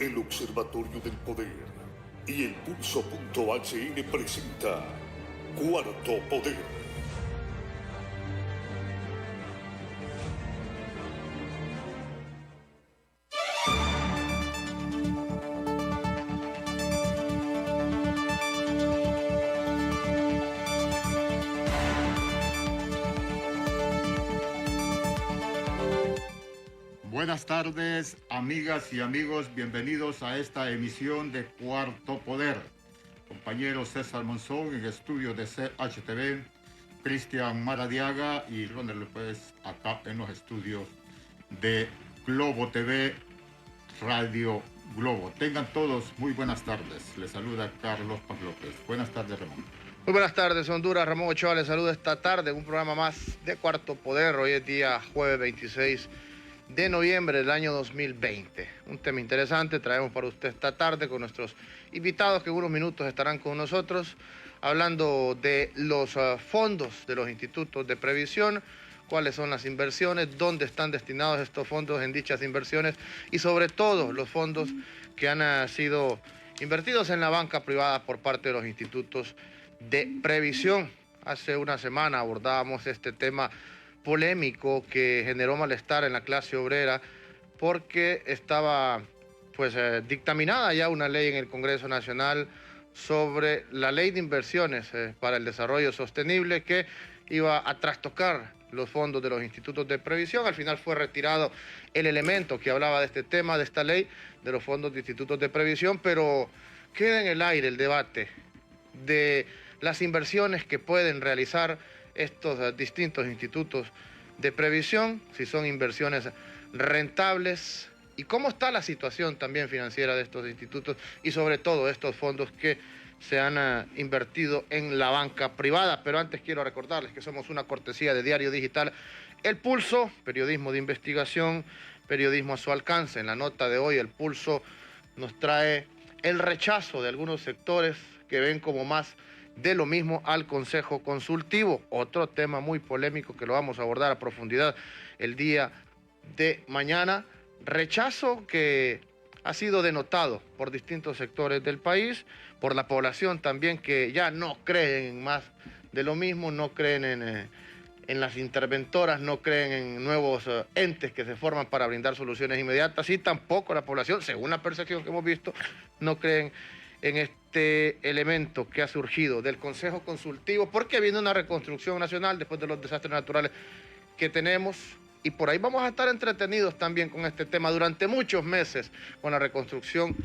El Observatorio del Poder y el Pulso.hn presenta Cuarto Poder. Buenas tardes, amigas y amigos, bienvenidos a esta emisión de Cuarto Poder. Compañero César Monzón en el estudio de CHTV, Cristian Maradiaga y Ronald López acá en los estudios de Globo TV, Radio Globo. Tengan todos muy buenas tardes. Les saluda Carlos Paz López. Buenas tardes, Ramón. Muy buenas tardes, Honduras. Ramón Ochoa les saluda esta tarde, un programa más de Cuarto Poder. Hoy es día jueves 26 de noviembre del año 2020. Un tema interesante traemos para usted esta tarde con nuestros invitados que en unos minutos estarán con nosotros hablando de los fondos de los institutos de previsión, cuáles son las inversiones, dónde están destinados estos fondos en dichas inversiones y sobre todo los fondos que han sido invertidos en la banca privada por parte de los institutos de previsión. Hace una semana abordábamos este tema polémico que generó malestar en la clase obrera porque estaba dictaminada ya una ley en el Congreso Nacional sobre la ley de inversiones para el desarrollo sostenible que iba a trastocar los fondos de los institutos de previsión. Al final fue retirado el elemento que hablaba de este tema, de esta ley, de los fondos de institutos de previsión, pero queda en el aire el debate de las inversiones que pueden realizar estos distintos institutos de previsión, si son inversiones rentables y cómo está la situación también financiera de estos institutos y sobre todo estos fondos que se han invertido en la banca privada. Pero antes quiero recordarles que somos una cortesía de Diario Digital El Pulso, periodismo de investigación, periodismo a su alcance. En la nota de hoy El Pulso nos trae el rechazo de algunos sectores que ven como más de lo mismo al Consejo Consultivo, otro tema muy polémico que lo vamos a abordar a profundidad el día de mañana. Rechazo que ha sido denotado por distintos sectores del país, por la población también que ya no creen en más de lo mismo, no creen en las interventoras, no creen en nuevos entes que se forman para brindar soluciones inmediatas y tampoco la población, según la percepción que hemos visto, no creen en este elemento que ha surgido del Consejo Consultivo, porque viene una reconstrucción nacional después de los desastres naturales que tenemos, y por ahí vamos a estar entretenidos también con este tema durante muchos meses, con la reconstrucción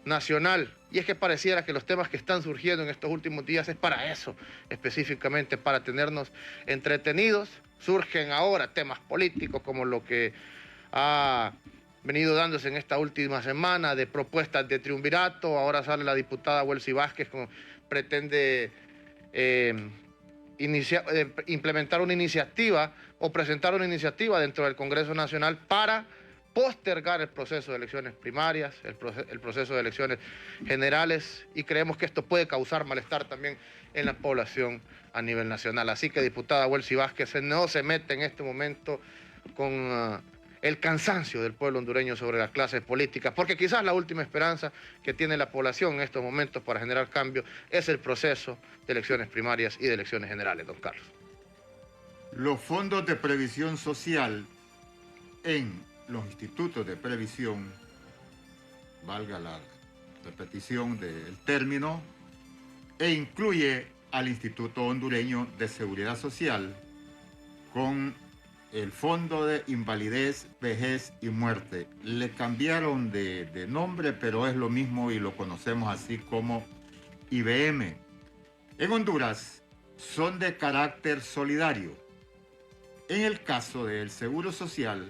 nacional. Y es que pareciera que los temas que están surgiendo en estos últimos días es para eso, específicamente para tenernos entretenidos. Surgen ahora temas políticos como lo que ha venido dándose en esta última semana de propuestas de triunvirato. Ahora sale la diputada Welsi Vázquez, pretende implementar una iniciativa o presentar una iniciativa dentro del Congreso Nacional para postergar el proceso de elecciones primarias, el proceso de elecciones generales, y creemos que esto puede causar malestar también en la población a nivel nacional. Así que, diputada Welsi Vázquez, no se mete en este momento con el cansancio del pueblo hondureño sobre las clases políticas, porque quizás la última esperanza que tiene la población en estos momentos para generar cambio es el proceso de elecciones primarias y de elecciones generales, don Carlos. Los fondos de previsión social en los institutos de previsión, valga la repetición del término, e incluye al Instituto Hondureño de Seguridad Social con el Fondo de Invalidez, Vejez y Muerte. Le cambiaron de nombre, pero es lo mismo y lo conocemos así como IBM. En Honduras son de carácter solidario. En el caso del Seguro Social,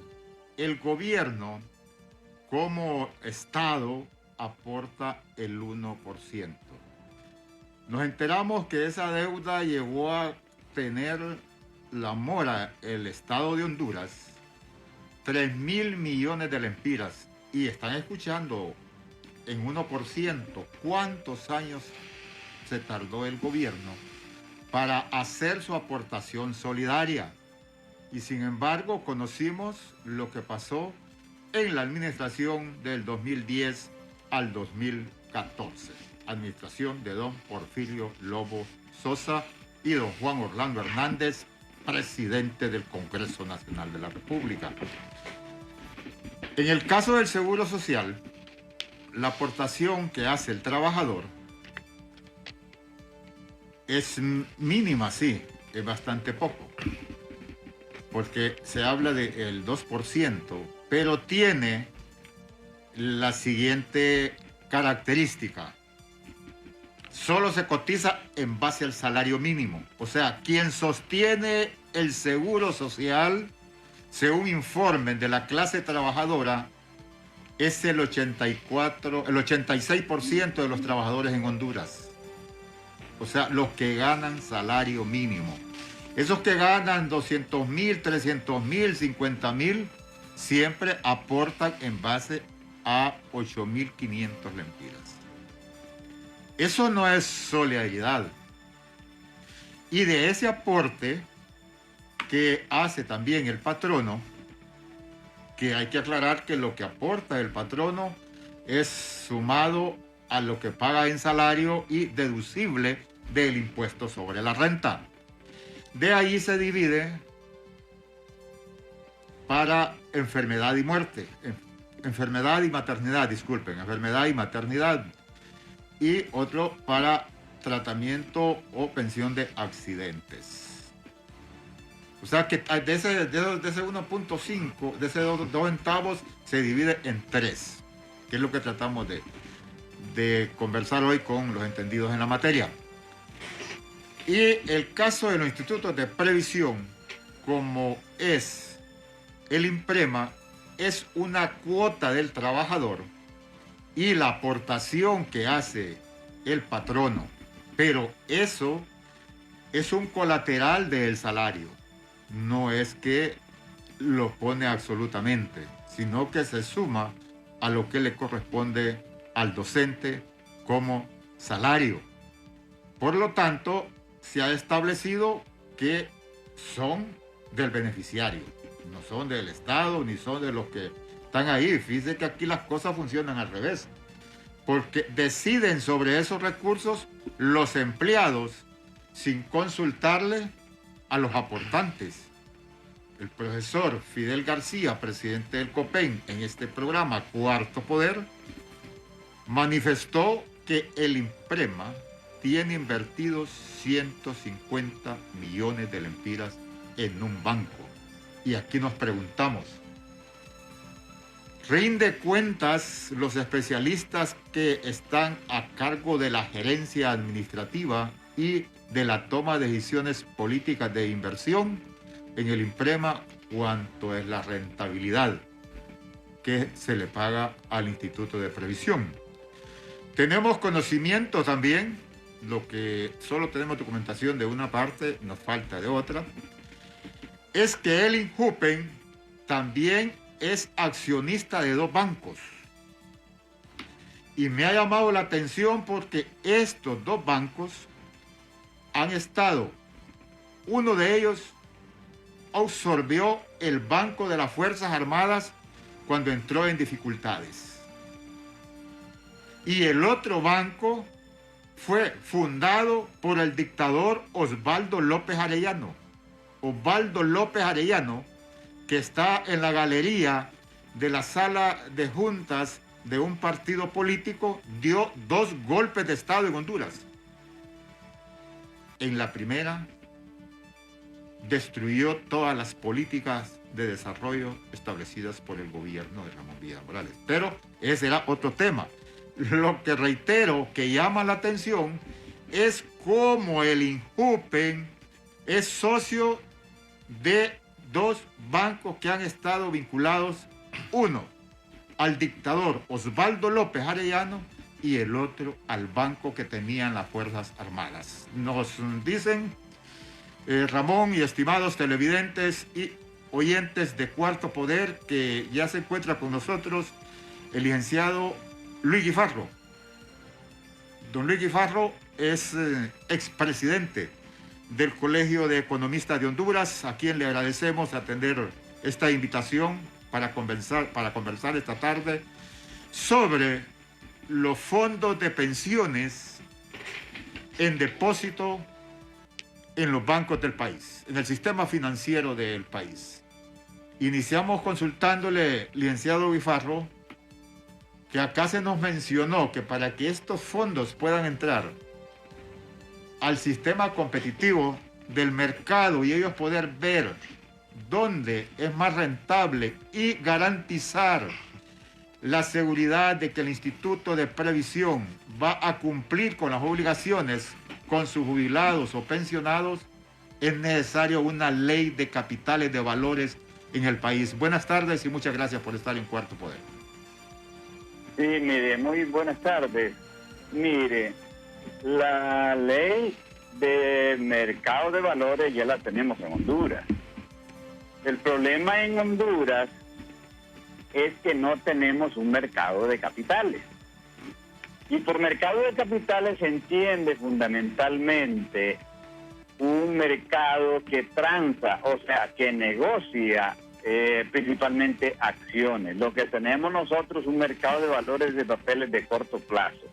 el gobierno como Estado aporta el 1%. Nos enteramos que esa deuda llegó a tener la mora, el Estado de Honduras, 3.000 millones de lempiras. Y están escuchando en 1%, ¿cuántos años se tardó el gobierno para hacer su aportación solidaria? Y sin embargo, conocimos lo que pasó en la administración del 2010 al 2014. Administración de don Porfirio Lobo Sosa y don Juan Orlando Hernández, presidente del Congreso Nacional de la República. En el caso del Seguro Social, la aportación que hace el trabajador es mínima, sí, es bastante poco, porque se habla del 2%, pero tiene la siguiente característica: solo se cotiza en base al salario mínimo. O sea, quien sostiene el Seguro Social, según informen de la clase trabajadora, es el 86% de los trabajadores en Honduras. O sea, los que ganan salario mínimo. Esos que ganan 200,000, 300,000, 50,000, siempre aportan en base a 8,500 lempiras. Eso no es solidaridad. Y de ese aporte que hace también el patrono, que hay que aclarar que lo que aporta el patrono es sumado a lo que paga en salario y deducible del impuesto sobre la renta. De ahí se divide para enfermedad y muerte, enfermedad y maternidad, enfermedad y maternidad, y otro para tratamiento o pensión de accidentes. O sea que de ese 1.5, de ese 2 centavos, se divide en 3, que es lo que tratamos de conversar hoy con los entendidos en la materia. Y el caso de los institutos de previsión, como es el IMPREMA, es una cuota del trabajador y la aportación que hace el patrono, pero eso es un colateral del salario. No es que lo pone absolutamente, sino que se suma a lo que le corresponde al docente como salario. Por lo tanto, se ha establecido que son del beneficiario, no son del Estado ni son de los que están ahí. Fíjense que aquí las cosas funcionan al revés, porque deciden sobre esos recursos los empleados sin consultarle a los aportantes. El profesor Fidel García, presidente del COPEN, en este programa Cuarto Poder, manifestó que el IMPREMA tiene invertidos 150 millones de lempiras en un banco. Y aquí nos preguntamos, ¿rinde cuentas los especialistas que están a cargo de la gerencia administrativa y de la toma de decisiones políticas de inversión en el IMPREMA cuánto es la rentabilidad que se le paga al Instituto de Previsión? Tenemos conocimiento también, lo que solo tenemos documentación de una parte, nos falta de otra, es que el INJUPEN también es accionista de 2 bancos. Y me ha llamado la atención porque estos 2 bancos han estado, uno de ellos absorbió el Banco de las Fuerzas Armadas cuando entró en dificultades. Y el otro banco fue fundado por el dictador Osvaldo López Arellano. Osvaldo López Arellano, que está en la galería de la sala de juntas de un partido político, dio 2 golpes de Estado en Honduras. En la primera, destruyó todas las políticas de desarrollo establecidas por el gobierno de Ramón Villa Morales. Pero ese era otro tema. Lo que reitero que llama la atención es cómo el INJUPEN es socio de 2 bancos que han estado vinculados, uno al dictador Osvaldo López Arellano y el otro al banco que tenían las Fuerzas Armadas. Nos dicen, Ramón y estimados televidentes y oyentes de Cuarto Poder, que ya se encuentra con nosotros el licenciado Luis Guifarro. Don Luis Guifarro es expresidente del Colegio de Economistas de Honduras, a quien le agradecemos atender esta invitación para conversar esta tarde sobre los fondos de pensiones en depósito en los bancos del país, en el sistema financiero del país. Iniciamos consultándole, licenciado Bifarro, que acá se nos mencionó que para que estos fondos puedan entrar al sistema competitivo del mercado y ellos poder ver dónde es más rentable y garantizar la seguridad de que el Instituto de Previsión va a cumplir con las obligaciones con sus jubilados o pensionados, es necesario una ley de capitales de valores en el país. Buenas tardes y muchas gracias por estar en Cuarto Poder. Sí, mire, muy buenas tardes. Mire, la ley de mercado de valores ya la tenemos en Honduras. El problema en Honduras es que no tenemos un mercado de capitales. Y por mercado de capitales se entiende fundamentalmente un mercado que transa, o sea, que negocia principalmente acciones. Lo que tenemos nosotros es un mercado de valores de papeles de corto plazo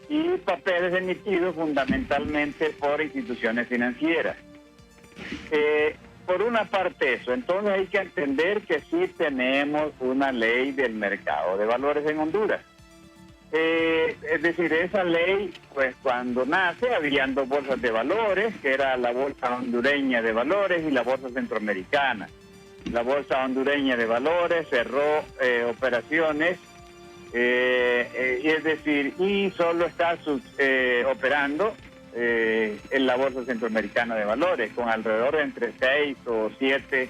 y papeles emitidos fundamentalmente por instituciones financieras. Por una parte eso, entonces hay que entender que sí tenemos una ley del mercado de valores en Honduras. Es decir, esa ley, pues cuando nace, habían dos bolsas de valores, que era la bolsa hondureña de valores y la bolsa centroamericana. La bolsa hondureña de valores cerró operaciones, es decir, y solo está operando en la bolsa centroamericana de valores, con alrededor de entre 6 o 7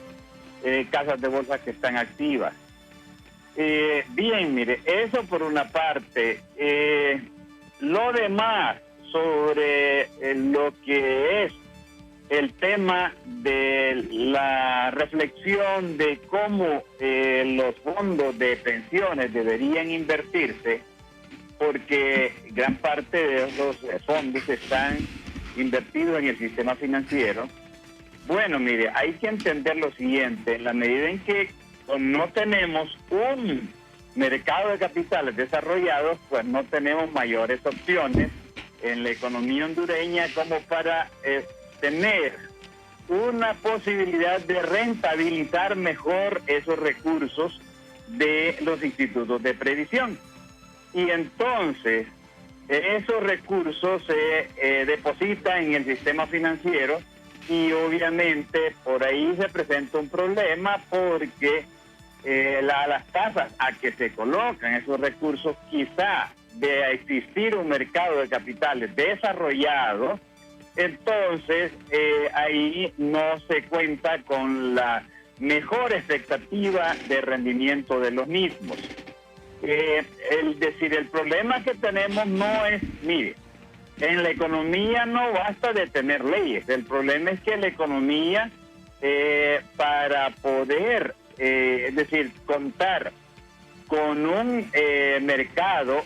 casas de bolsa que están activas. Bien, mire, eso por una parte. Lo demás sobre lo que es el tema de la reflexión de cómo los fondos de pensiones deberían invertirse, porque gran parte de esos fondos están invertidos en el sistema financiero. Bueno, mire, hay que entender lo siguiente: en la medida en que no tenemos un mercado de capitales desarrollados, pues no tenemos mayores opciones en la economía hondureña como para tener una posibilidad de rentabilizar mejor esos recursos de los institutos de previsión. Y entonces esos recursos se depositan en el sistema financiero y obviamente por ahí se presenta un problema porque las tasas a que se colocan esos recursos, quizá de existir un mercado de capitales desarrollado, entonces ahí no se cuenta con la mejor expectativa de rendimiento de los mismos. Es decir, el problema que tenemos no es, mire, en la economía no basta de tener leyes, el problema es que la economía para poder, es decir, contar con un mercado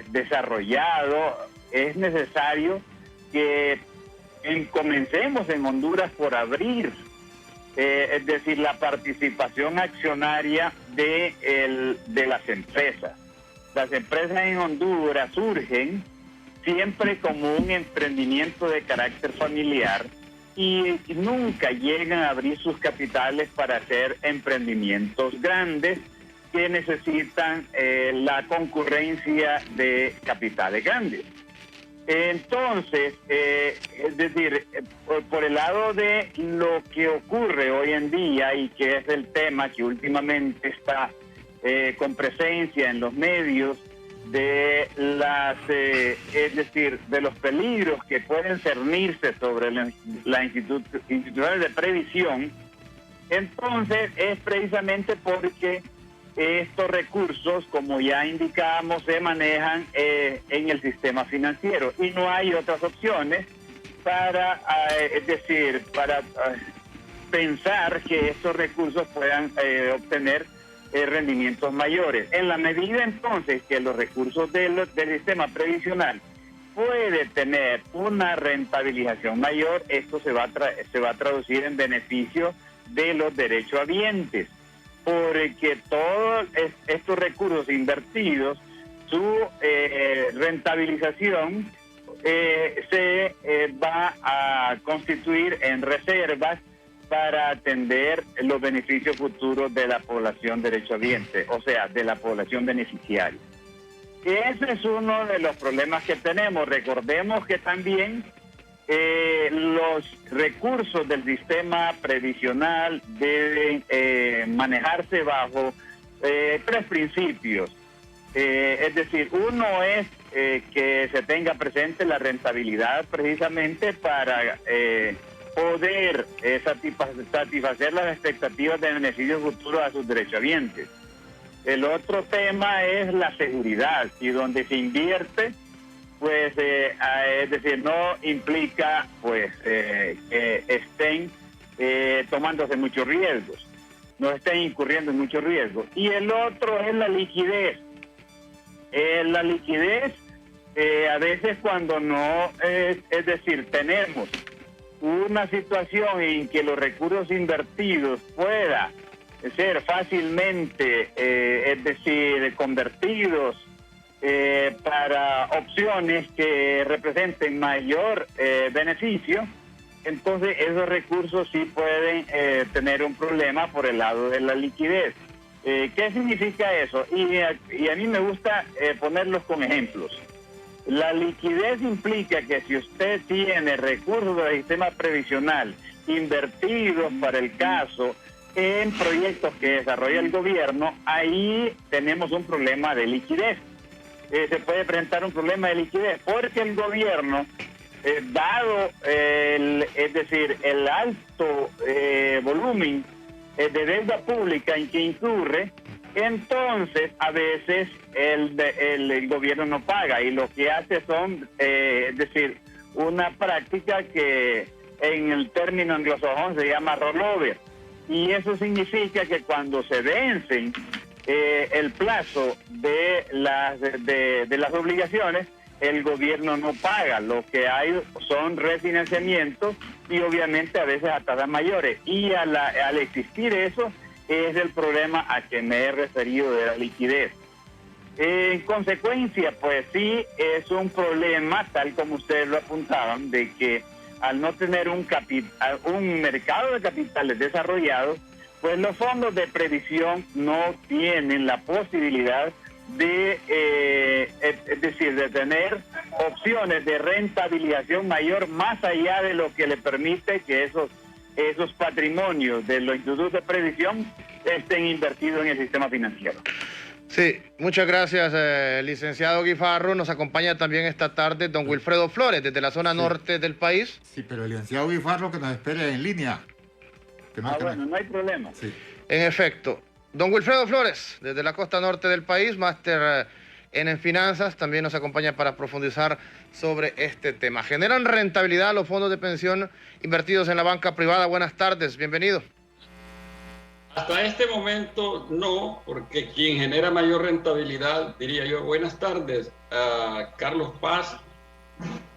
desarrollado, es necesario que comencemos en Honduras por abrir, es decir, la participación accionaria de las empresas. Las empresas en Honduras surgen siempre como un emprendimiento de carácter familiar y nunca llegan a abrir sus capitales para hacer emprendimientos grandes que necesitan la concurrencia de capitales grandes. Entonces, es decir, por el lado de lo que ocurre hoy en día y que es el tema que últimamente está con presencia en los medios, de es decir, de los peligros que pueden cernirse sobre las instituciones de previsión, entonces es precisamente porque estos recursos, como ya indicamos, se manejan en el sistema financiero y no hay otras opciones para, es decir, para pensar que estos recursos puedan obtener rendimientos mayores. En la medida entonces que los recursos del sistema previsional puede tener una rentabilización mayor, esto se va a traducir en beneficio de los derechohabientes, porque todos estos recursos invertidos su rentabilización se va a constituir en reservas para atender los beneficios futuros de la población derechohabiente, o sea, de la población beneficiaria. Ese es uno de los problemas que tenemos. Recordemos que también los recursos del sistema previsional deben manejarse bajo 3 principios. Es decir, uno es que se tenga presente la rentabilidad precisamente para poder satisfacer las expectativas de beneficios futuros a sus derechohabientes. El otro tema es la seguridad, y donde se invierte, pues, es decir, no implica pues que estén tomándose muchos riesgos, no estén incurriendo en muchos riesgos. Y el otro es la liquidez. La liquidez, a veces cuando no, es decir, tenemos una situación en que los recursos invertidos pueda ser fácilmente, es decir, convertidos para opciones que representen mayor beneficio, entonces esos recursos sí pueden tener un problema por el lado de la liquidez. ¿Qué significa eso? Y a mí me gusta ponerlos con ejemplos. La liquidez implica que si usted tiene recursos del sistema previsional invertidos para el caso en proyectos que desarrolla el gobierno, ahí tenemos un problema de liquidez. Se puede presentar un problema de liquidez porque el gobierno, dado es decir, el alto volumen de deuda pública en que incurre, entonces a veces el gobierno no paga, y lo que hace son, es decir, una práctica que en el término anglosajón se llama rollover, y eso significa que cuando se vencen el plazo de las obligaciones, el gobierno no paga. Lo que hay son refinanciamientos, y obviamente a veces a tasas mayores, y al existir eso es el problema a que me he referido de la liquidez. En consecuencia, pues sí, es un problema, tal como ustedes lo apuntaban, de que al no tener un mercado de capitales desarrollado, pues los fondos de previsión no tienen la posibilidad de, es decir, de tener opciones de rentabilización mayor más allá de lo que le permite que esos patrimonios de los institutos de previsión estén invertidos en el sistema financiero. Sí, muchas gracias, licenciado Guifarro. Nos acompaña también esta tarde don Wilfredo Flores, desde la zona norte del país. Sí, pero el licenciado Guifarro que nos espere en línea. Bueno, no hay problema. Sí. En efecto. Don Wilfredo Flores, desde la costa norte del país, máster en finanzas, también nos acompaña para profundizar sobre este tema. ¿Generan rentabilidad los fondos de pensión invertidos en la banca privada? Buenas tardes, bienvenido. Hasta este momento no, porque quien genera mayor rentabilidad, diría yo, buenas tardes, a Carlos Paz,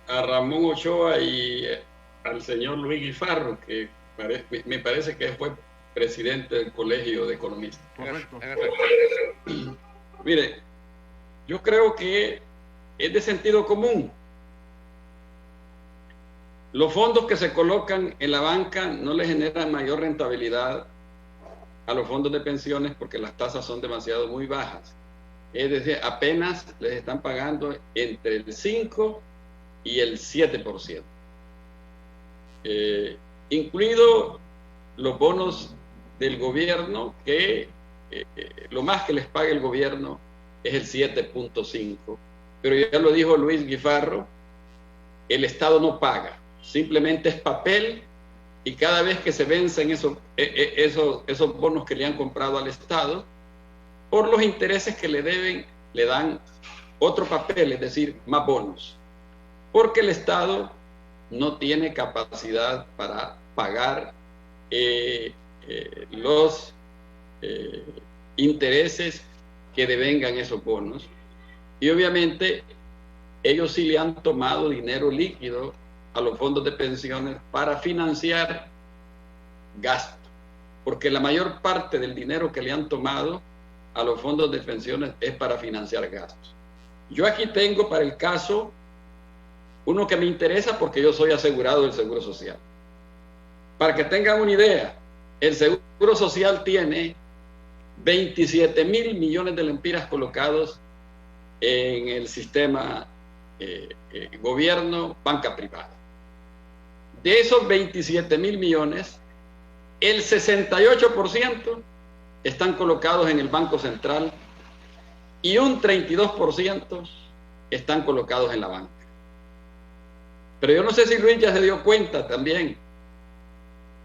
a Ramón Ochoa y al señor Luis Guifarro, que me parece que fue presidente del Colegio de Economistas. Correcto. Mire, yo creo que es de sentido común. Los fondos que se colocan en la banca no le generan mayor rentabilidad a los fondos de pensiones porque las tasas son demasiado muy bajas. Es decir, apenas les están pagando entre el 5 y el 7%. Incluido los bonos del gobierno, que lo más que les paga el gobierno es el 7.5%. Pero ya lo dijo Luis Guifarro, el Estado no paga, simplemente es papel, y cada vez que se vencen esos bonos que le han comprado al Estado, por los intereses que le deben, le dan otro papel, es decir, más bonos, porque el Estado no tiene capacidad para pagar los intereses que devengan esos bonos. Y obviamente ellos sí le han tomado dinero líquido a los fondos de pensiones para financiar gastos, porque la mayor parte del dinero que le han tomado a los fondos de pensiones es para financiar gastos. Yo aquí tengo para el caso uno que me interesa porque yo soy asegurado del Seguro Social. Para que tengan una idea, el Seguro Social tiene 27.000 millones de lempiras colocados en el sistema gobierno, banca privada. De esos 27.000 millones, el 68% están colocados en el Banco Central y un 32% están colocados en la banca. Pero yo no sé si Luis ya se dio cuenta también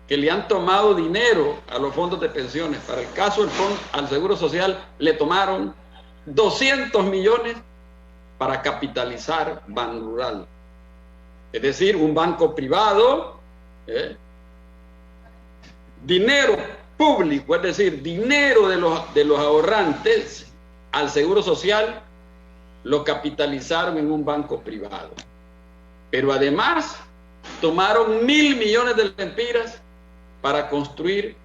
que le han tomado dinero a los fondos de pensiones. Para el caso del fondo, al Seguro Social le tomaron 200 millones para capitalizar Banrural. Es decir, un banco privado, dinero público, es decir, dinero de los ahorrantes al Seguro Social, lo capitalizaron en un banco privado. Pero además tomaron 1.000 millones de lempiras para construir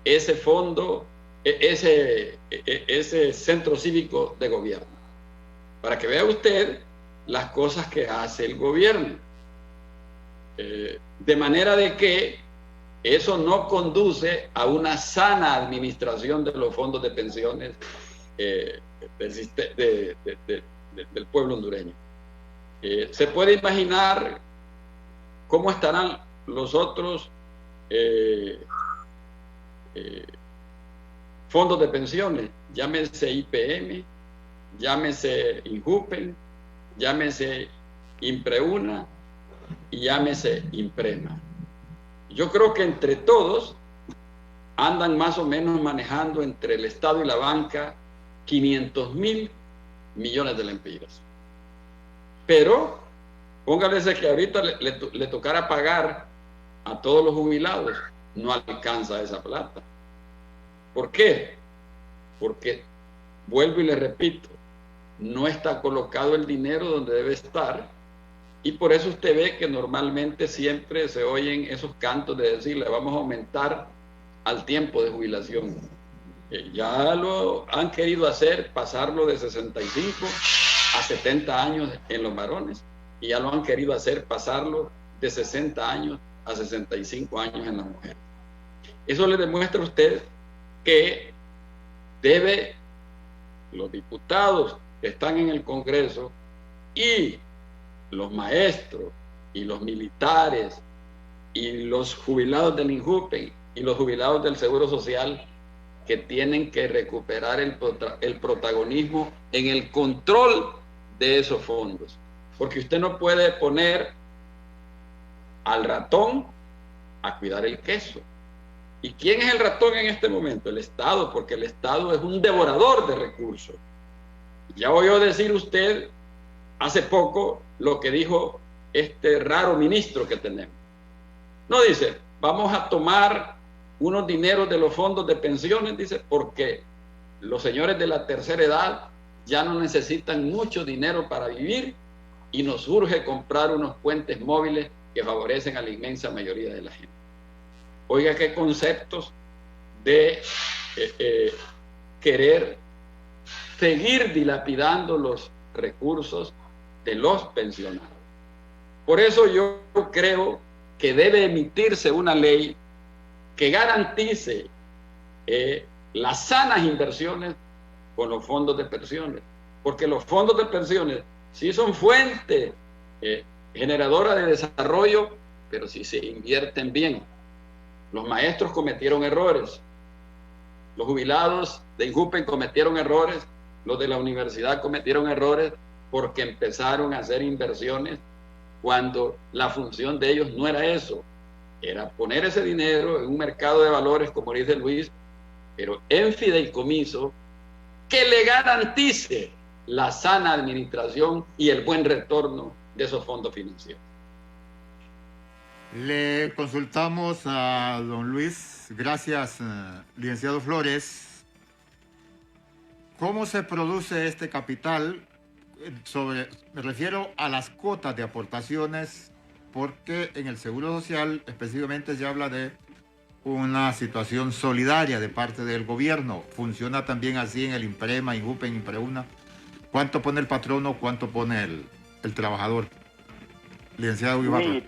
ese fondo, ese centro cívico de gobierno. Para que vea usted las cosas que hace el gobierno. De manera de que eso no conduce a una sana administración de los fondos de pensiones del pueblo hondureño. Se puede imaginar cómo estarán los otros fondos de pensiones, llámese IPM, llámese INJUPEN, llámese IMPREUNA y llámese IMPREMA. Yo creo que entre todos andan más o menos manejando entre el Estado y la banca 500.000 millones de lempiras. Pero póngale que ahorita le tocara pagar a todos los jubilados, no alcanza esa plata. ¿Por qué? Porque, vuelvo y le repito, no está colocado el dinero donde debe estar, y por eso usted ve que normalmente siempre se oyen esos cantos de decirle vamos a aumentar al tiempo de jubilación. Ya lo han querido hacer, pasarlo de 65 a 70 años en los varones, y ya lo han querido hacer pasarlo de 60 años a 65 años en las mujeres. Eso le demuestra a usted que los diputados que están en el Congreso y los maestros y los militares y los jubilados del INJUPEN y los jubilados del Seguro Social, que tienen que recuperar el protagonismo en el control de esos fondos. Porque usted no puede poner al ratón a cuidar el queso. ¿Y quién es el ratón en este momento? El Estado, porque el Estado es un devorador de recursos. Ya oyó decir usted hace poco lo que dijo este raro ministro que tenemos. No, dice, vamos a tomar unos dineros de los fondos de pensiones, dice, porque los señores de la tercera edad ya no necesitan mucho dinero para vivir y nos urge comprar unos puentes móviles que favorecen a la inmensa mayoría de la gente. Oiga, qué conceptos de querer seguir dilapidando los recursos de los pensionados. Por eso yo creo que debe emitirse una ley que garantice las sanas inversiones con los fondos de pensiones, porque los fondos de pensiones sí son fuente generadora de desarrollo, pero si se invierten bien. Los maestros cometieron errores, los jubilados de INJUPEN cometieron errores, los de la universidad cometieron errores porque empezaron a hacer inversiones cuando la función de ellos no era eso, era poner ese dinero en un mercado de valores, como dice Luis, pero en fideicomiso que le garantice la sana administración y el buen retorno de esos fondos financieros. Le consultamos a don Luis. Gracias, licenciado Flores. ¿Cómo se produce este capital? Me refiero a las cuotas de aportaciones, porque en el Seguro Social específicamente se habla de una situación solidaria de parte del gobierno. ¿Funciona también así en el IMPREMA, INJUPEN, IMPREUNA? ¿Cuánto pone el patrono, cuánto pone el trabajador? Licenciado Ibarra.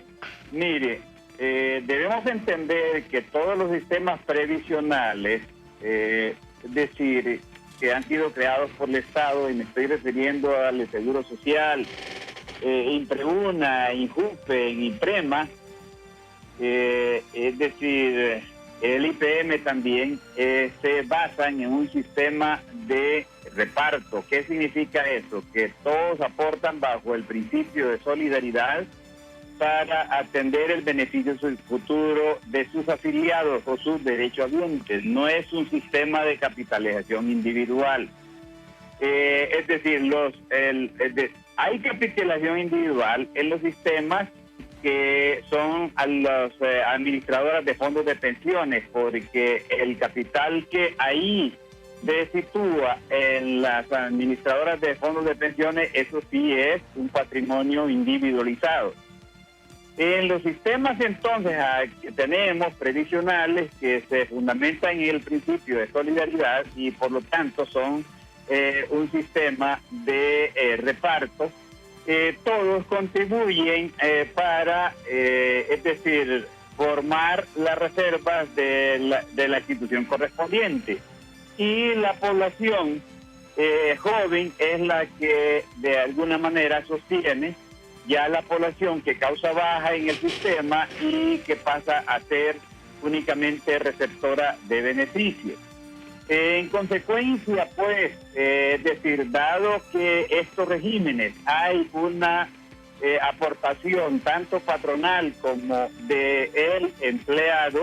Mire, debemos entender que todos los sistemas previsionales, es decir, que han sido creados por el Estado, y me estoy refiriendo al Seguro Social, Impreuna, Injupe, Imprema, es decir, el IPM también, se basan en un sistema de reparto. ¿Qué significa eso? Que todos aportan bajo el principio de solidaridad para atender el beneficio futuro de sus afiliados o sus derechohabientes. No es un sistema de capitalización individual. Es decir, hay capitalización individual en los sistemas que son a las administradoras de fondos de pensiones, porque el capital que ahí se sitúa en las administradoras de fondos de pensiones, eso sí es un patrimonio individualizado. En los sistemas entonces que tenemos previsionales, que se fundamentan en el principio de solidaridad y por lo tanto son un sistema de reparto, todos contribuyen para, es decir, formar las reservas de la institución correspondiente. Y la población joven es la que de alguna manera sostiene ya la población que causa baja en el sistema y que pasa a ser únicamente receptora de beneficios. En consecuencia, pues, es decir, dado que estos regímenes hay una aportación tanto patronal como del empleado,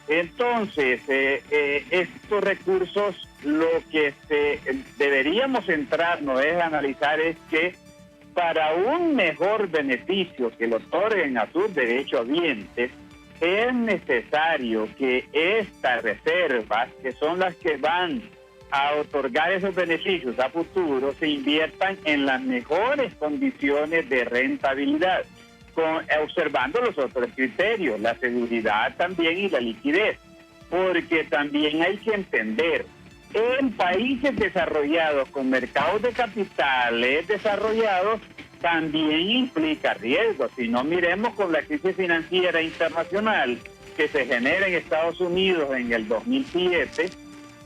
entonces estos recursos, lo que deberíamos centrarnos es analizar es que para un mejor beneficio que le otorguen a sus derechohabientes, es necesario que estas reservas, que son las que van a otorgar esos beneficios a futuro, se inviertan en las mejores condiciones de rentabilidad, observando los otros criterios, la seguridad también y la liquidez, porque también hay que entender, en países desarrollados con mercados de capitales desarrollados, también implica riesgos. Si no, miremos con la crisis financiera internacional que se genera en Estados Unidos en el 2007,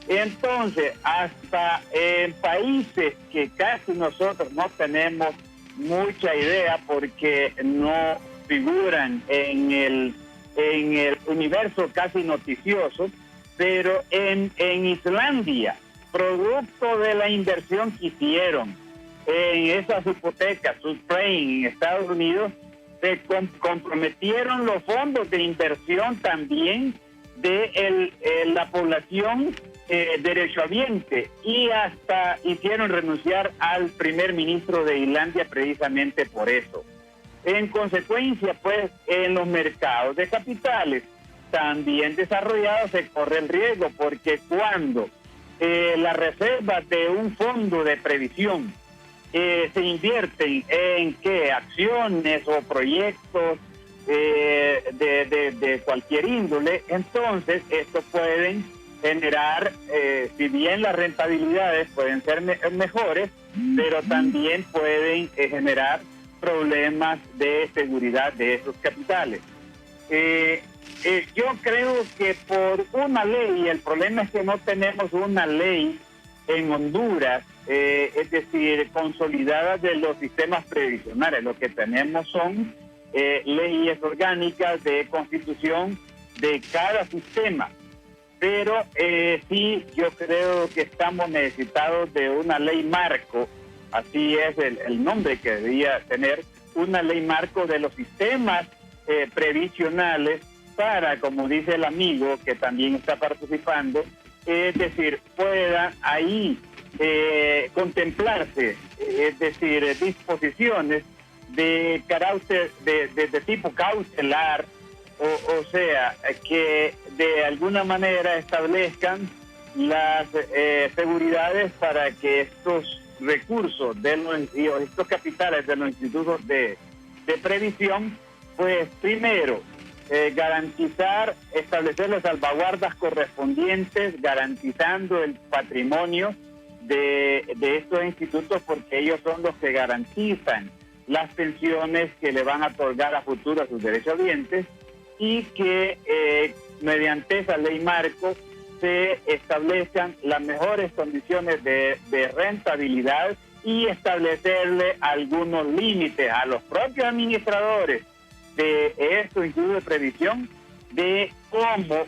entonces hasta en países que casi nosotros no tenemos mucha idea porque no figuran en el universo casi noticioso, pero en Islandia, producto de la inversión que hicieron en esas hipotecas, subprime en Estados Unidos, se comprometieron los fondos de inversión también de la población derechohabiente y hasta hicieron renunciar al primer ministro de Islandia precisamente por eso. En consecuencia, pues, en los mercados de capitales también desarrollados se corre el riesgo, porque cuando las reservas de un fondo de previsión se invierten en acciones o proyectos de cualquier índole, entonces estos pueden generar, si bien las rentabilidades pueden ser mejores, pero también pueden generar problemas de seguridad de esos capitales. Yo creo que por una ley, el problema es que no tenemos una ley en Honduras, es decir, consolidadas de los sistemas previsionales. Lo que tenemos son leyes orgánicas de constitución de cada sistema. Pero sí, yo creo que estamos necesitados de una ley marco, así es el nombre que debería tener, una ley marco de los sistemas previsionales para, como dice el amigo que también está participando, es decir, pueda ahí contemplarse, es decir, disposiciones de carácter de tipo cautelar, o sea, que de alguna manera establezcan las seguridades para que estos recursos estos capitales de los institutos de previsión, pues primero garantizar, establecer las salvaguardas correspondientes, garantizando el patrimonio de estos institutos, porque ellos son los que garantizan las pensiones que le van a otorgar a futuro a sus derechohabientes, y que mediante esa ley marco se establezcan las mejores condiciones de rentabilidad y establecerle algunos límites a los propios administradores de estos institutos de previsión de cómo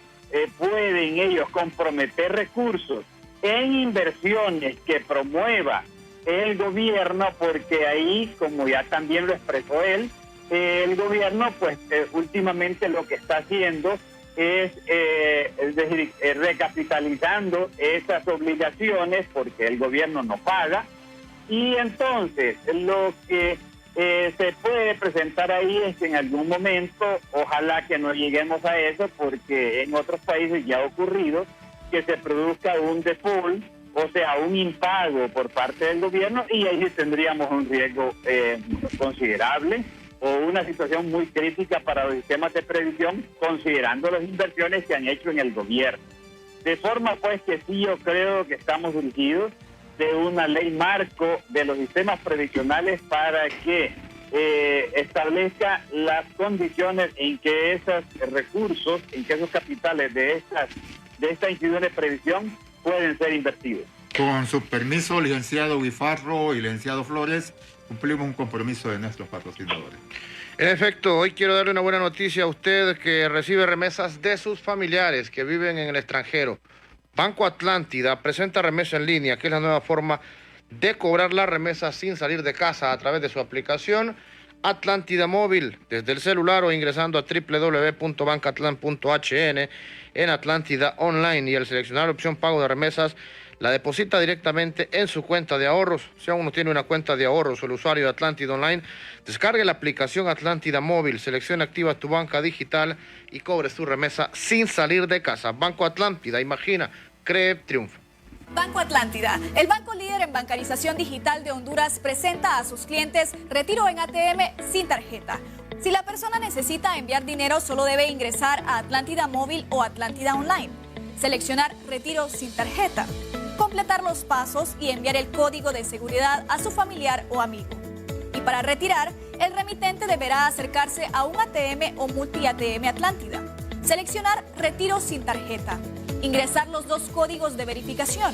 pueden ellos comprometer recursos en inversiones que promueva el gobierno, porque ahí, como ya también lo expresó él, el gobierno pues últimamente lo que está haciendo es decir, recapitalizando esas obligaciones, porque el gobierno no paga, y entonces lo que se puede presentar ahí es que en algún momento, ojalá que no lleguemos a eso, porque en otros países ya ha ocurrido, que se produzca un default, o sea, un impago por parte del gobierno, y ahí sí tendríamos un riesgo considerable, o una situación muy crítica para los sistemas de previsión, considerando las inversiones que han hecho en el gobierno. De forma pues que sí, yo creo que estamos dirigidos de una ley marco de los sistemas previsionales para que establezca las condiciones en que esos recursos, en que esos capitales de estas instituciones de previsión pueden ser invertidos. Con su permiso, licenciado Guifarro y licenciado Flores, cumplimos un compromiso de nuestros patrocinadores. En efecto, hoy quiero darle una buena noticia a usted que recibe remesas de sus familiares que viven en el extranjero. Banco Atlántida presenta remesa en línea, que es la nueva forma de cobrar la remesa sin salir de casa a través de su aplicación Atlántida Móvil, desde el celular o ingresando a www.bancatlan.hn en Atlántida Online, y al seleccionar la opción pago de remesas, la deposita directamente en su cuenta de ahorros. Si aún no tiene una cuenta de ahorros o el usuario de Atlántida Online, descargue la aplicación Atlántida Móvil, selecciona activa tu banca digital y cobre su remesa sin salir de casa. Banco Atlántida, imagina, cree, triunfa. Banco Atlántida, el banco líder en bancarización digital de Honduras, presenta a sus clientes retiro en ATM sin tarjeta. Si la persona necesita enviar dinero, solo debe ingresar a Atlántida Móvil o Atlántida Online, seleccionar retiro sin tarjeta, completar los pasos y enviar el código de seguridad a su familiar o amigo. Y para retirar, el remitente deberá acercarse a un ATM o multi-ATM Atlántida, seleccionar retiro sin tarjeta, ingresar los dos códigos de verificación,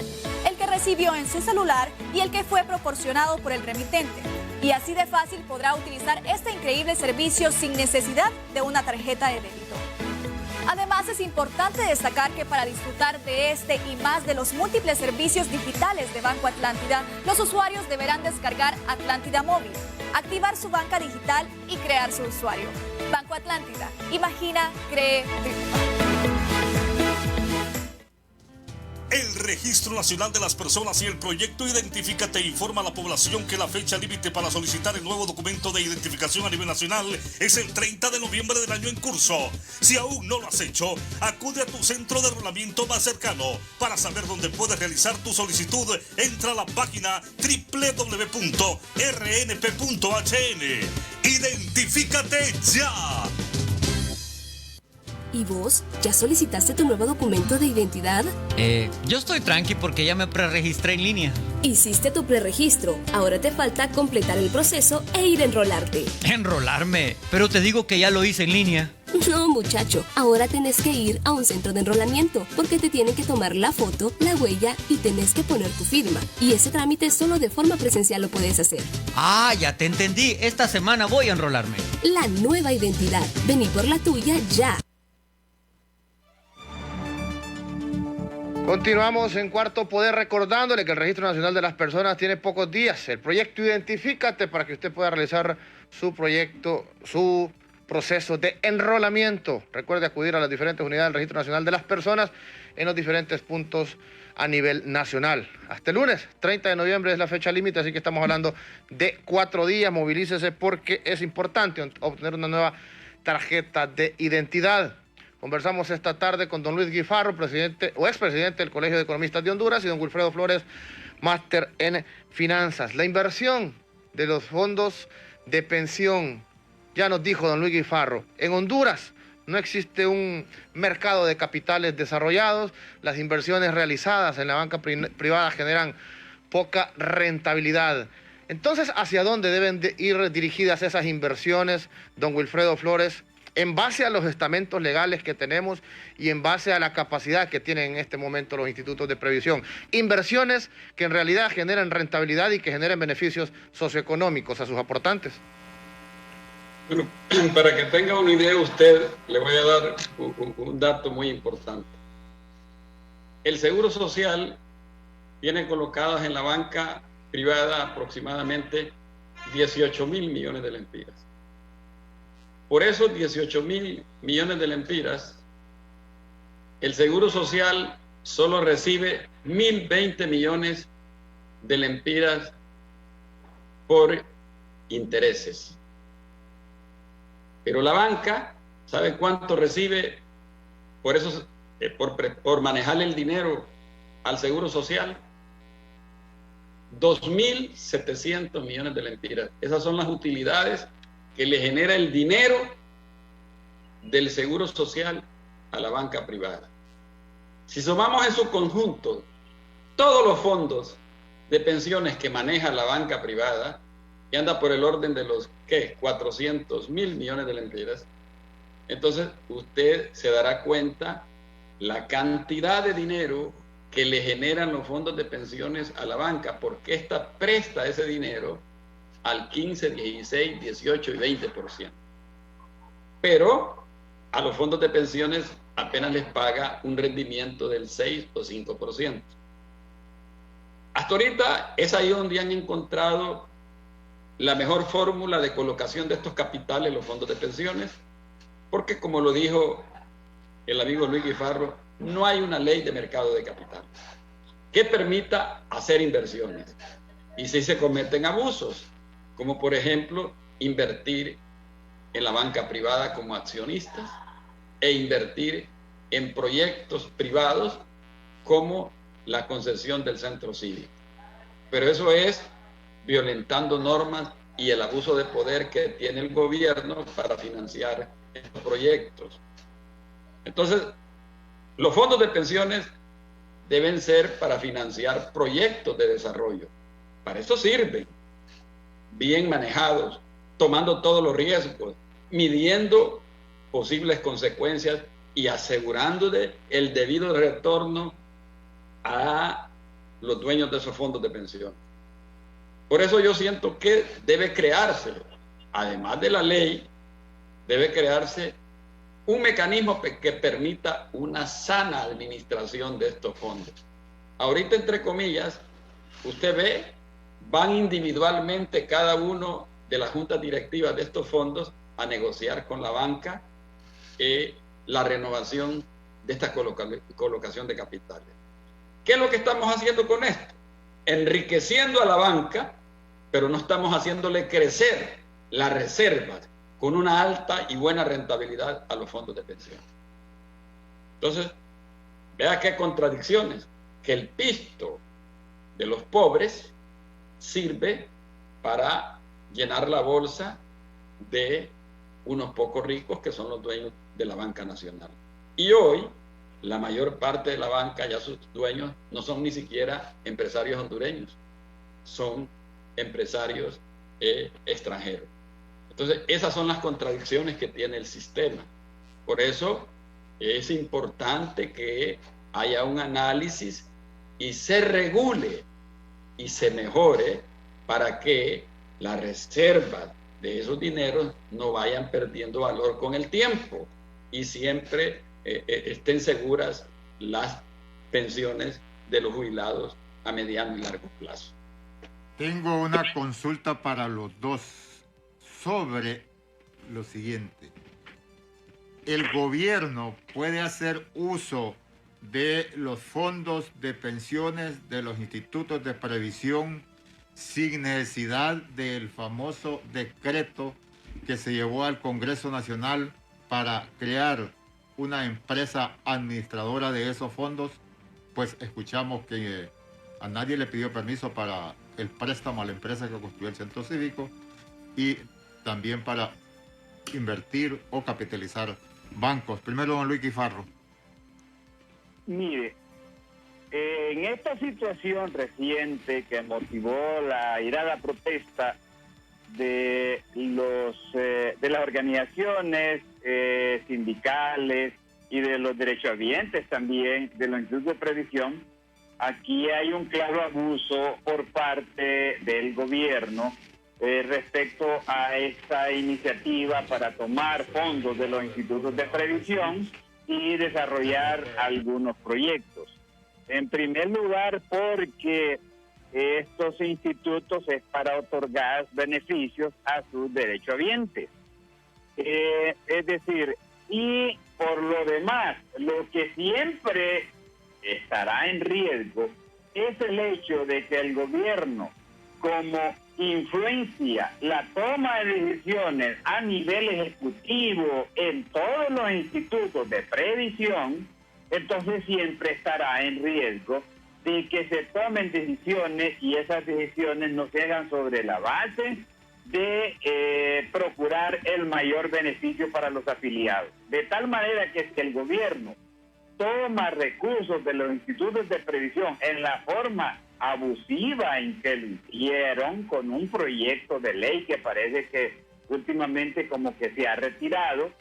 el que recibió en su celular y el que fue proporcionado por el remitente. Y así de fácil podrá utilizar este increíble servicio sin necesidad de una tarjeta de débito. Además, es importante destacar que para disfrutar de este y más de los múltiples servicios digitales de Banco Atlántida, los usuarios deberán descargar Atlántida Móvil, activar su banca digital y crear su usuario. Banco Atlántida, imagina, cree, triunfa. El Registro Nacional de las Personas y el proyecto Identifícate informa a la población que la fecha límite para solicitar el nuevo documento de identificación a nivel nacional es el 30 de noviembre del año en curso. Si aún no lo has hecho, acude a tu centro de enrolamiento más cercano. Para saber dónde puedes realizar tu solicitud, entra a la página www.rnp.hn. ¡Identifícate ya! ¿Y vos? ¿Ya solicitaste tu nuevo documento de identidad? Yo estoy tranqui porque ya me preregistré en línea. Hiciste tu preregistro. Ahora te falta completar el proceso e ir a enrolarte. ¿Enrolarme? Pero te digo que ya lo hice en línea. No, muchacho. Ahora tenés que ir a un centro de enrolamiento porque te tienen que tomar la foto, la huella y tenés que poner tu firma. Y ese trámite solo de forma presencial lo puedes hacer. Ah, ya te entendí. Esta semana voy a enrolarme. La nueva identidad. Vení por la tuya ya. Continuamos en Cuarto Poder recordándole que el Registro Nacional de las Personas tiene pocos días. El proyecto Identifícate para que usted pueda realizar su proyecto, su proceso de enrolamiento. Recuerde acudir a las diferentes unidades del Registro Nacional de las Personas en los diferentes puntos a nivel nacional. Hasta el lunes, 30 de noviembre es la fecha límite, así que estamos hablando de 4 días. Movilícese porque es importante obtener una nueva tarjeta de identidad. Conversamos esta tarde con don Luis Guifarro, presidente o expresidente del Colegio de Economistas de Honduras, y don Wilfredo Flores, máster en finanzas. La inversión de los fondos de pensión, ya nos dijo don Luis Guifarro, en Honduras no existe un mercado de capitales desarrollados, las inversiones realizadas en la banca privada generan poca rentabilidad. Entonces, ¿hacia dónde deben de ir dirigidas esas inversiones, don Wilfredo Flores, en base a los estamentos legales que tenemos y en base a la capacidad que tienen en este momento los institutos de previsión? Inversiones que en realidad generen rentabilidad y que generen beneficios socioeconómicos a sus aportantes. Bueno, para que tenga una idea usted, le voy a dar un dato muy importante. El Seguro Social tiene colocadas en la banca privada aproximadamente 18.000 millones de lempiras. Por esos 18.000 millones de lempiras, el Seguro Social solo recibe 1.020 millones de lempiras por intereses. Pero la banca, ¿sabe cuánto recibe por eso, por manejar el dinero al Seguro Social? 2.700 millones de lempiras. Esas son las utilidades que le genera el dinero del Seguro Social a la banca privada. Si sumamos en su conjunto todos los fondos de pensiones que maneja la banca privada, que anda por el orden de los 400.000 millones de lempiras, entonces usted se dará cuenta la cantidad de dinero que le generan los fondos de pensiones a la banca, porque ésta presta ese dinero al 15, 16, 18 y 20%. Pero a los fondos de pensiones apenas les paga un rendimiento del 6 o 5%. Hasta ahorita es ahí donde han encontrado la mejor fórmula de colocación de estos capitales en los fondos de pensiones, porque como lo dijo el amigo Luis Guifarro, no hay una ley de mercado de capitales que permita hacer inversiones. Y si se cometen abusos, como por ejemplo invertir en la banca privada como accionistas e invertir en proyectos privados como la concesión del centro cívico. Pero eso es violentando normas y el abuso de poder que tiene el gobierno para financiar estos proyectos. Entonces, los fondos de pensiones deben ser para financiar proyectos de desarrollo. Para eso sirven, bien manejados, tomando todos los riesgos, midiendo posibles consecuencias y asegurándole el debido retorno a los dueños de esos fondos de pensión. Por eso yo siento que debe crearse, además de la ley, debe crearse un mecanismo que permita una sana administración de estos fondos. Ahorita, entre comillas, usted ve, van individualmente cada uno de las juntas directivas de estos fondos a negociar con la banca la renovación de esta colocación de capitales. ¿Qué es lo que estamos haciendo con esto? Enriqueciendo a la banca, pero no estamos haciéndole crecer las reservas con una alta y buena rentabilidad a los fondos de pensión. Entonces, vea qué contradicciones, que el pisto de los pobres sirve para llenar la bolsa de unos pocos ricos que son los dueños de la banca nacional. Y hoy, la mayor parte de la banca, ya sus dueños, no son ni siquiera empresarios hondureños, son empresarios extranjeros. Entonces, esas son las contradicciones que tiene el sistema. Por eso es importante que haya un análisis y se regule y se mejore para que las reservas de esos dineros no vayan perdiendo valor con el tiempo y siempre estén seguras las pensiones de los jubilados a mediano y largo plazo. Tengo una consulta para los dos sobre lo siguiente. ¿El gobierno puede hacer uso de los fondos de pensiones de los institutos de previsión sin necesidad del famoso decreto que se llevó al Congreso Nacional para crear una empresa administradora de esos fondos? Pues escuchamos que a nadie le pidió permiso para el préstamo a la empresa que construyó el centro cívico y también para invertir o capitalizar bancos. Primero, don Luis Guifarro. Mire, En esta situación reciente que motivó la airada protesta de las organizaciones sindicales y de los derechohabientes también de los institutos de previsión, aquí hay un claro abuso por parte del gobierno respecto a esta iniciativa para tomar fondos de los institutos de previsión y desarrollar algunos proyectos. En primer lugar, porque estos institutos es para otorgar beneficios a sus derechohabientes. Es decir, y por lo demás, lo que siempre estará en riesgo es el hecho de que el gobierno, como influencia la toma de decisiones a nivel ejecutivo en todos los institutos de previsión, entonces siempre estará en riesgo de que se tomen decisiones y esas decisiones no se hagan sobre la base de procurar el mayor beneficio para los afiliados. De tal manera que si el gobierno toma recursos de los institutos de previsión en la forma abusiva en que lo hicieron con un proyecto de ley que parece que últimamente como que se ha retirado,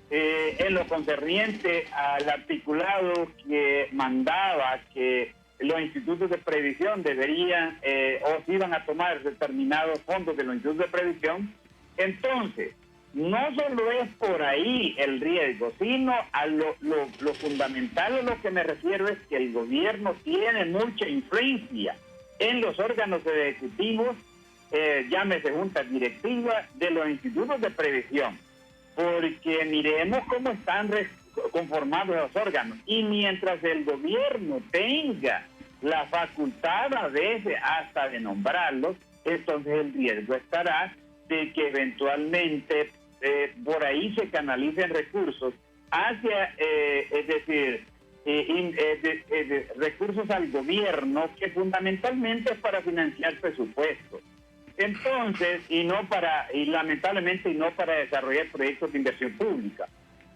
en lo concerniente al articulado que mandaba que los institutos de previsión deberían o se iban a tomar determinados fondos de los institutos de previsión, entonces no solo es por ahí el riesgo, sino a lo fundamental a lo que me refiero es que el gobierno tiene mucha influencia en los órganos ejecutivos, llámese juntas directivas de los institutos de previsión, porque miremos cómo están conformados los órganos, y mientras el gobierno tenga la facultad a veces hasta de nombrarlos, entonces el riesgo estará de que eventualmente por ahí se canalicen recursos hacia, es decir, recursos al gobierno que fundamentalmente es para financiar presupuestos. Entonces, y lamentablemente no para desarrollar proyectos de inversión pública.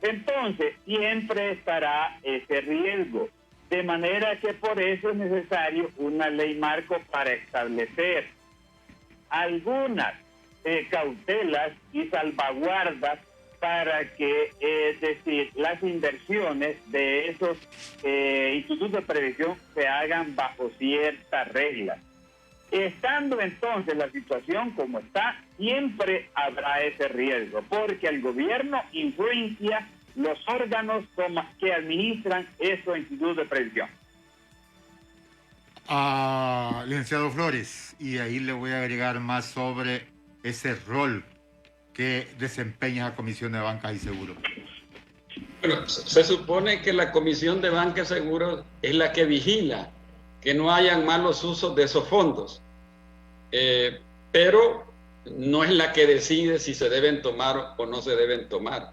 Entonces, siempre estará ese riesgo. De manera que por eso es necesario una ley marco para establecer algunas cautelas y salvaguardas para que, es decir, las inversiones de esos institutos de previsión se hagan bajo ciertas reglas. Estando entonces la situación como está, siempre habrá ese riesgo, porque el gobierno influencia los órganos que administran esos institutos de previsión. Licenciado Flores, y ahí le voy a agregar más sobre ese rol que desempeña la Comisión de Bancas y Seguros. Bueno, se supone que la Comisión de Bancas y Seguros es la que vigila que no hayan malos usos de esos fondos, pero no es la que decide si se deben tomar o no se deben tomar,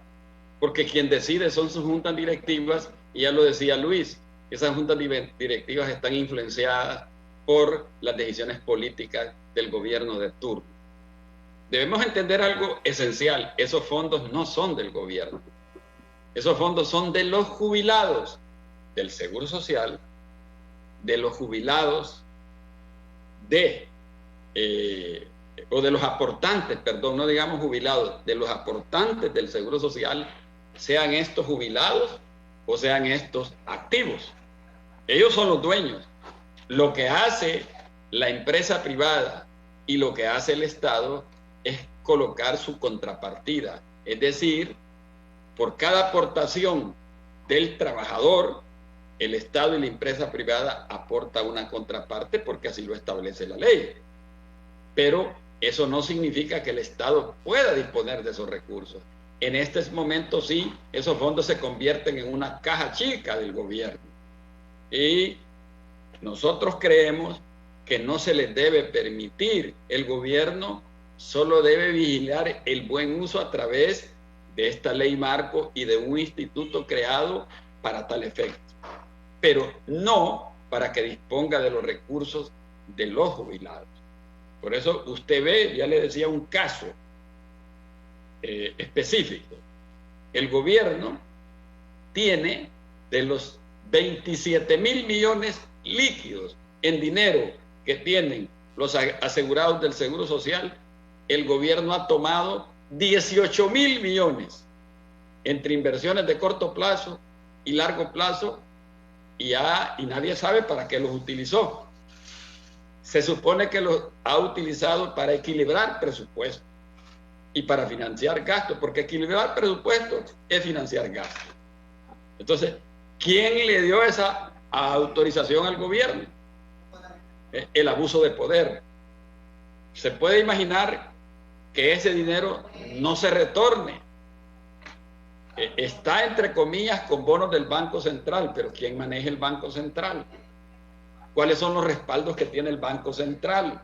porque quien decide son sus juntas directivas, y ya lo decía Luis, esas juntas directivas están influenciadas por las decisiones políticas del gobierno de turno. Debemos entender algo esencial: esos fondos no son del gobierno, esos fondos son de los jubilados del Seguro Social, de los jubilados o de los aportantes, perdón, no digamos jubilados, de los aportantes del Seguro Social, sean estos jubilados o sean estos activos. Ellos son los dueños. Lo que hace la empresa privada y lo que hace el Estado es colocar su contrapartida, es decir, por cada aportación del trabajador, el Estado y la empresa privada aporta una contraparte porque así lo establece la ley. Pero eso no significa que el Estado pueda disponer de esos recursos. En este momento sí, esos fondos se convierten en una caja chica del gobierno. Y nosotros creemos que no se les debe permitir. El gobierno solo debe vigilar el buen uso a través de esta ley marco y de un instituto creado para tal efecto, pero no para que disponga de los recursos de los jubilados. Por eso usted ve, ya le decía, un caso específico. El gobierno tiene de los 27.000 millones líquidos en dinero que tienen los asegurados del Seguro Social, el gobierno ha tomado 18.000 millones entre inversiones de corto plazo y largo plazo y nadie sabe para qué los utilizó. Se supone que los ha utilizado para equilibrar presupuesto y para financiar gastos, porque equilibrar presupuesto es financiar gastos. Entonces, ¿quién le dio esa autorización al gobierno? El abuso de poder. Se puede imaginar que ese dinero no se retorne. Está, entre comillas, con bonos del Banco Central, pero ¿quién maneja el Banco Central? ¿Cuáles son los respaldos que tiene el Banco Central?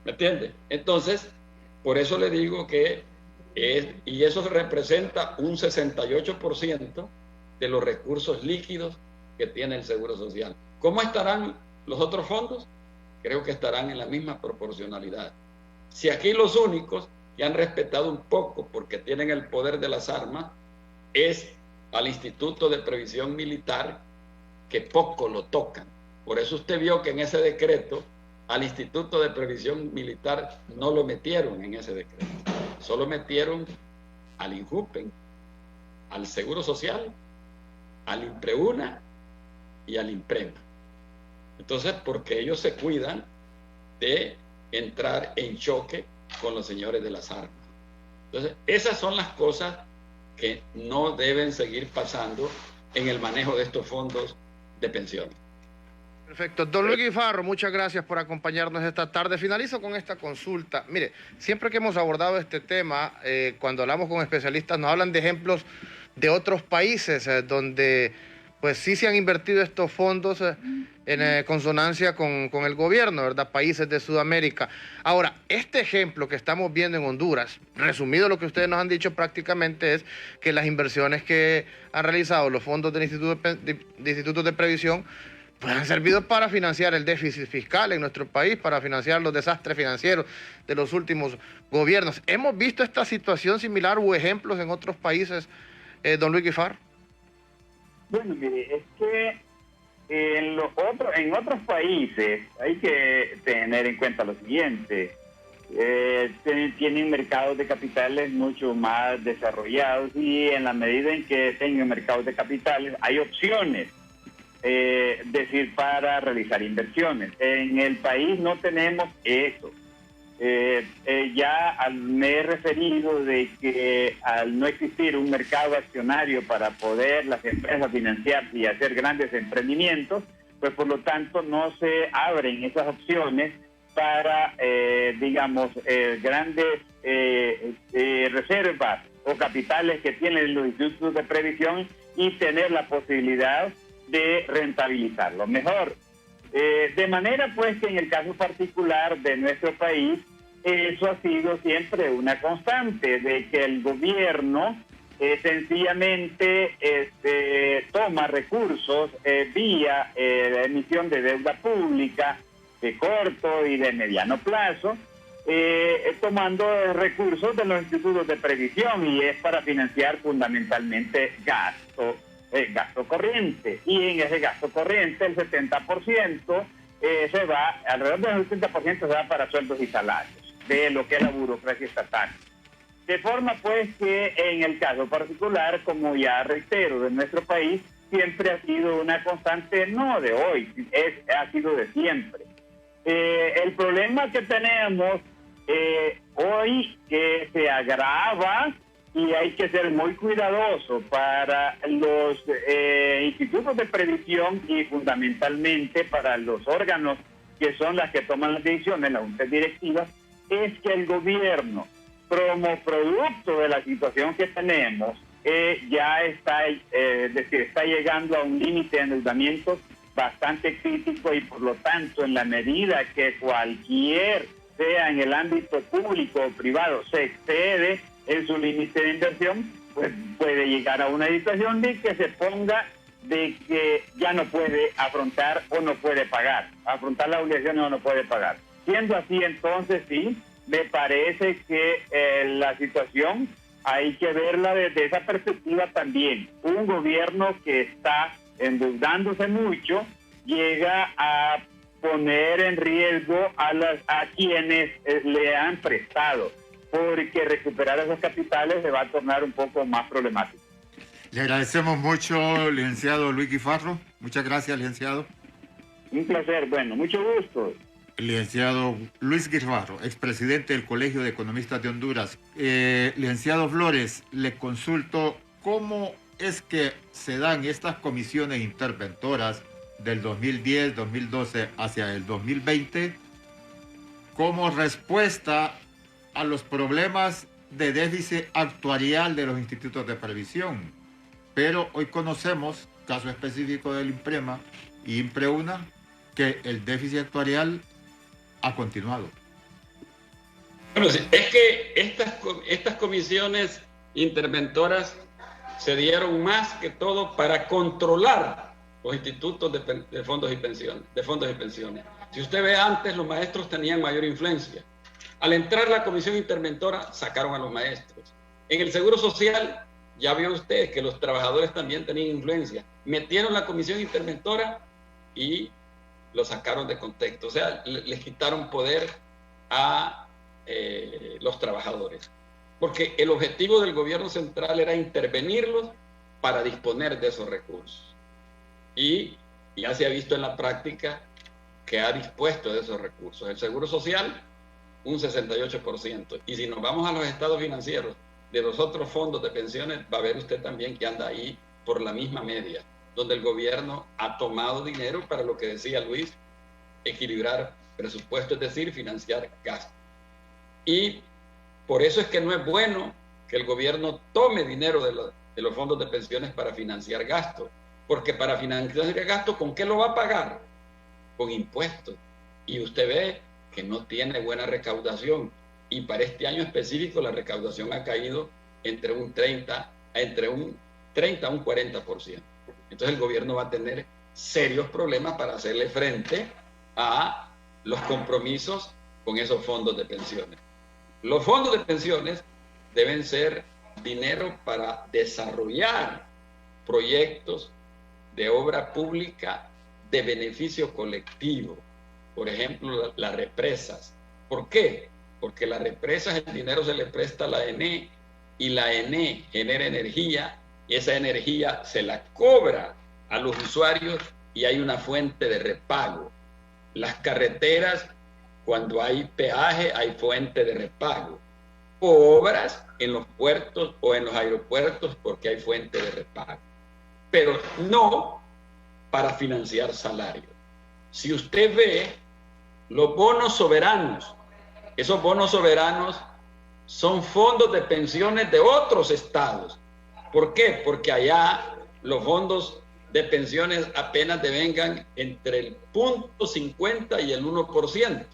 ¿Me entiende? Entonces, por eso le digo que y eso representa un 68% de los recursos líquidos que tiene el Seguro Social. ¿Cómo estarán los otros fondos? Creo que estarán en la misma proporcionalidad. Si aquí los únicos que han respetado un poco, porque tienen el poder de las armas, es al Instituto de Previsión Militar, que poco lo tocan. Por eso usted vio que en ese decreto al Instituto de Previsión Militar no lo metieron en ese decreto. Solo metieron al INJUPEN, al Seguro Social, al INPREUNA y al INPREMA. Entonces, porque ellos se cuidan de entrar en choque con los señores de las armas. Entonces, esas son las cosas que no deben seguir pasando en el manejo de estos fondos de pensiones. Perfecto. Don Luis Guifarro, muchas gracias por acompañarnos esta tarde. Finalizo con esta consulta. Mire, siempre que hemos abordado este tema, cuando hablamos con especialistas, nos hablan de ejemplos de otros países donde pues sí se han invertido estos fondos en consonancia con el gobierno, ¿verdad? Países de Sudamérica. Ahora, este ejemplo que estamos viendo en Honduras, resumido lo que ustedes nos han dicho prácticamente es que las inversiones que han realizado los fondos del Instituto de Previsión pues han servido para financiar el déficit fiscal en nuestro país, para financiar los desastres financieros de los últimos gobiernos. ¿Hemos visto esta situación similar o ejemplos en otros países, don Luis Guifarro? Bueno, mire, es que en otros países hay que tener en cuenta lo siguiente. Tienen mercados de capitales mucho más desarrollados y en la medida en que tengan mercados de capitales hay opciones para realizar inversiones. En el país no tenemos eso. Me he referido de que al no existir un mercado accionario para poder las empresas financiarse y hacer grandes emprendimientos, pues por lo tanto no se abren esas opciones para, grandes reservas o capitales que tienen los institutos de previsión y tener la posibilidad de rentabilizarlo mejor. De manera pues que en el caso particular de nuestro país, eso ha sido siempre una constante, de que el gobierno sencillamente toma recursos vía la emisión de deuda pública de corto y de mediano plazo, tomando recursos de los institutos de previsión y es para financiar fundamentalmente gasto corriente, y en ese gasto corriente el 70% se va, alrededor del 70% se va para sueldos y salarios de lo que es la burocracia estatal. De forma pues que en el caso particular, como ya reitero, de nuestro país, siempre ha sido una constante, no de hoy, ha sido de siempre. El problema que tenemos hoy que se agrava y hay que ser muy cuidadoso para los institutos de previsión y fundamentalmente para los órganos que son las que toman las decisiones, las juntas directivas, es que el gobierno, como producto de la situación que tenemos, ya está, está llegando a un límite de endeudamiento bastante crítico y por lo tanto en la medida que cualquier, sea en el ámbito público o privado, se excede en su límite de inversión, pues puede llegar a una situación de que se ponga de que ya no puede afrontar o no puede pagar, afrontar la obligación o no puede pagar. Siendo así, entonces sí, me parece que la situación hay que verla desde esa perspectiva también. Un gobierno que está endeudándose mucho llega a poner en riesgo a quienes le han prestado, porque recuperar esos capitales se va a tornar un poco más problemático. Le agradecemos mucho, licenciado Luis Guifarro. Muchas gracias, licenciado. Un placer, bueno, mucho gusto. Licenciado Luis Guifarro, expresidente del Colegio de Economistas de Honduras. Licenciado Flores, le consulto cómo es que se dan estas comisiones interventoras del 2010, 2012 hacia el 2020 como respuesta a los problemas de déficit actuarial de los institutos de previsión. Pero hoy conocemos, caso específico del IMPREMA y IMPREUNA, que el déficit actuarial ha continuado. Bueno, es que estas comisiones interventoras se dieron más que todo para controlar los institutos de fondos y pensiones. Si usted ve antes, los maestros tenían mayor influencia. Al entrar la comisión interventora, sacaron a los maestros. En el Seguro Social, ya vio usted que los trabajadores también tenían influencia. Metieron la comisión interventora y lo sacaron de contexto. O sea, les quitaron poder a los trabajadores. Porque el objetivo del gobierno central era intervenirlos para disponer de esos recursos. Y ya se ha visto en la práctica que ha dispuesto de esos recursos. El Seguro Social, un 68%. Y si nos vamos a los estados financieros de los otros fondos de pensiones, va a ver usted también que anda ahí por la misma media, donde el gobierno ha tomado dinero para lo que decía Luis, equilibrar presupuesto, es decir, financiar gastos. Y por eso es que no es bueno que el gobierno tome dinero de los fondos de pensiones para financiar gastos, porque para financiar gastos, ¿con qué lo va a pagar? Con impuestos. Y usted ve que no tiene buena recaudación. Y para este año específico la recaudación ha caído entre un 30 a un 40%. Entonces el gobierno va a tener serios problemas para hacerle frente a los compromisos con esos fondos de pensiones. Los fondos de pensiones deben ser dinero para desarrollar proyectos de obra pública de beneficio colectivo. Por ejemplo, las represas. ¿Por qué? Porque las represas, el dinero se le presta a la ENE y la ENE genera energía y esa energía se la cobra a los usuarios y hay una fuente de repago. Las carreteras, cuando hay peaje, hay fuente de repago. Obras en los puertos o en los aeropuertos porque hay fuente de repago. Pero no para financiar salarios. Si usted ve los bonos soberanos, esos bonos soberanos son fondos de pensiones de otros estados. ¿Por qué? Porque allá los fondos de pensiones apenas devengan entre el 0.50 y el 1%.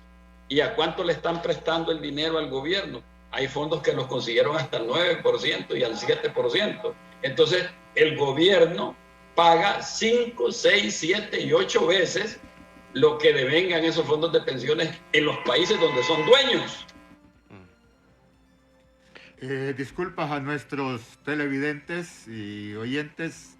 ¿Y a cuánto le están prestando el dinero al gobierno? Hay fondos que los consiguieron hasta el 9% y al 7%. Entonces, el gobierno paga 5, 6, 7 y 8 veces lo que devengan esos fondos de pensiones en los países donde son dueños. Disculpas a nuestros televidentes y oyentes,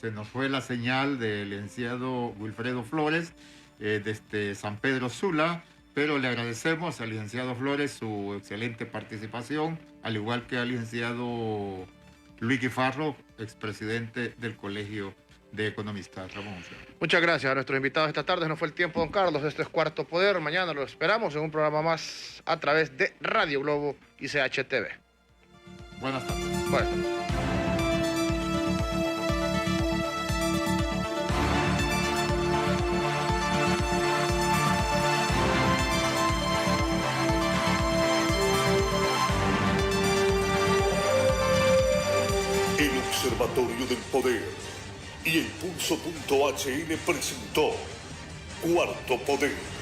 se nos fue la señal del licenciado Wilfredo Flores desde San Pedro Sula, pero le agradecemos al licenciado Flores su excelente participación, al igual que al licenciado Luis Guifarro, expresidente del Colegio de Economistas. Ramón. Muchas gracias a nuestros invitados esta tarde. No fue el tiempo, don Carlos. Esto es Cuarto Poder. Mañana lo esperamos en un programa más a través de Radio Globo y CHTV. Buenas tardes. Buenas tardes. El Observatorio del Poder y el Pulso.hn presentó Cuarto Poder.